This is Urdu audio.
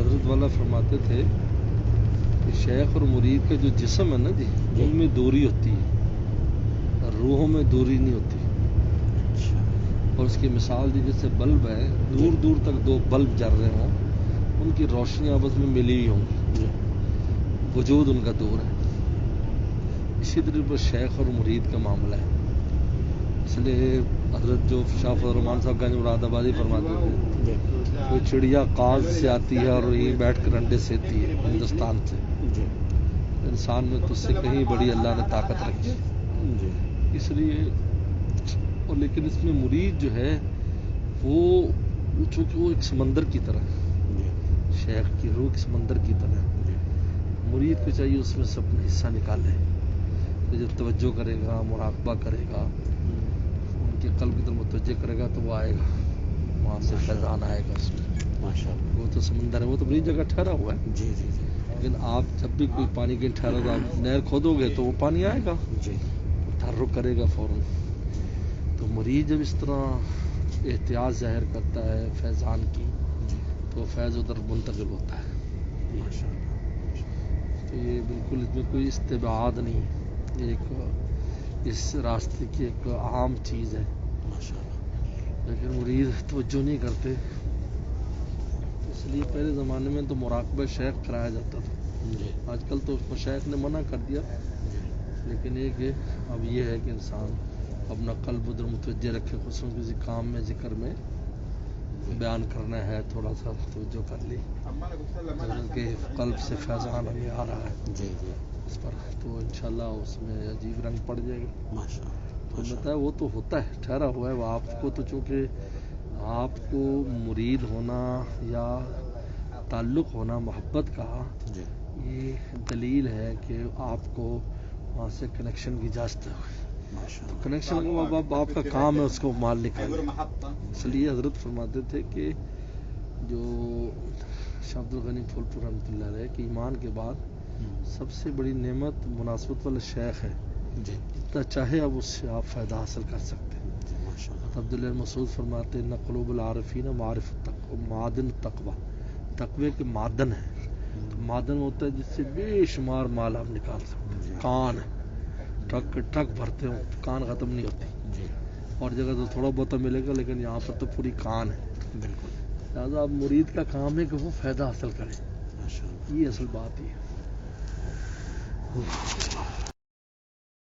حضرت والا فرماتے تھے کہ شیخ اور مرید کا جو جسم ہے نا جی ان میں دوری ہوتی ہے، روحوں میں دوری نہیں ہوتی. اور اس کی مثال دی جیسے بلب ہے، دور دور تک دو بلب جل رہے ہوں، ان کی روشنی آپس میں ملی ہوئی ہوں گی، وجود ان کا دور ہے. اسی طرح پر شیخ اور مرید کا معاملہ ہے. اس لیے حضرت جو شاہ فضل الرحمان صاحب گنج مراد آبادی فرماتے تھے، کوئی چڑیا قاز سے آتی ہے اور یہیں بیٹھ کر انڈے سیتی ہے ہندوستان سے. انسان میں تو اس سے کہیں بڑی اللہ نے طاقت رکھی. اس لیے اور لیکن اس میں مرید جو ہے وہ چونکہ وہ ایک سمندر کی طرح، شیخ کی روح ایک سمندر کی طرح، مرید کو چاہیے اس میں سے اپنا حصہ نکالے. جب توجہ کرے گا، مراقبہ کرے گا، ان کے قلب کی طرف متوجہ کرے گا تو وہ آئے گا، وہاں سے فیضان آئے گا اس میں. وہ تو سمندر ہے، وہ تو بڑی جگہ ٹھہرا ہوا ہے. لیکن آپ جب بھی کوئی پانی کی ٹھہرا تو آپ نہر کھودو گے تو وہ پانی آئے گا، تحرک کرے گا فوراً. تو مرید جب اس طرح احتیاط ظاہر کرتا ہے فیضان کی تو فیض ادھر منتقل ہوتا ہے. تو یہ بالکل اس میں کوئی استبعاد نہیں، ایک اس راستے کی ایک عام چیز ہے. لیکن مرید توجہ نہیں کرتے. اس لیے پہلے زمانے میں تو مراقبہ شیخ کرایا جاتا تھا، آج کل تو مشائخ نے منع کر دیا. لیکن ایک اب یہ ہے کہ انسان اپنا قلب ادھر متوجہ رکھے، خصوصاً کسی کام میں ذکر میں بیان کرنا ہے، تھوڑا سا توجہ کر لی کہ قلب سے فیضان ہمیں آ رہا ہے اس پر، تو انشاءاللہ اس میں عجیب رنگ پڑ جائے گا. تو بتایا وہ تو ہوتا ہے، ٹھہرا ہوا ہے وہ آپ کو. تو چونکہ آپ کو مرید ہونا یا تعلق ہونا محبت کا یہ دلیل ہے کہ آپ کو وہاں سے کنیکشن کی اجازت ہے. تو کنیکشن کا آپ کا کام ہے اس کو مال نکالنا. اس لیے حضرت فرماتے تھے کہ جو شاہ عبد الغنی پھول پور رحمۃ اللہ علیہ کہ ایمان کے بعد سب سے بڑی نعمت مناسبت والا شیخ ہے. جتنا چاہے اب اس سے آپ فائدہ حاصل کر سکتے ہیں. عبداللہ مسعود فرماتے ہیں قلوب العارفین معرفت معدن تقوی، تقوی کے معدن ہے. معدن ہوتا ہے جس سے بے شمار مال آپ نکال سکتے ہیں. کان ہے، ٹرک بھرتے ہوں، کان ختم نہیں ہوتی. اور جگہ تو تھوڑا بہت ملے گا، لیکن یہاں پر تو پوری کان ہے. لہٰذا اب مرید کا کام ہے کہ وہ فائدہ حاصل کرے. یہ اصل بات ہی ہے.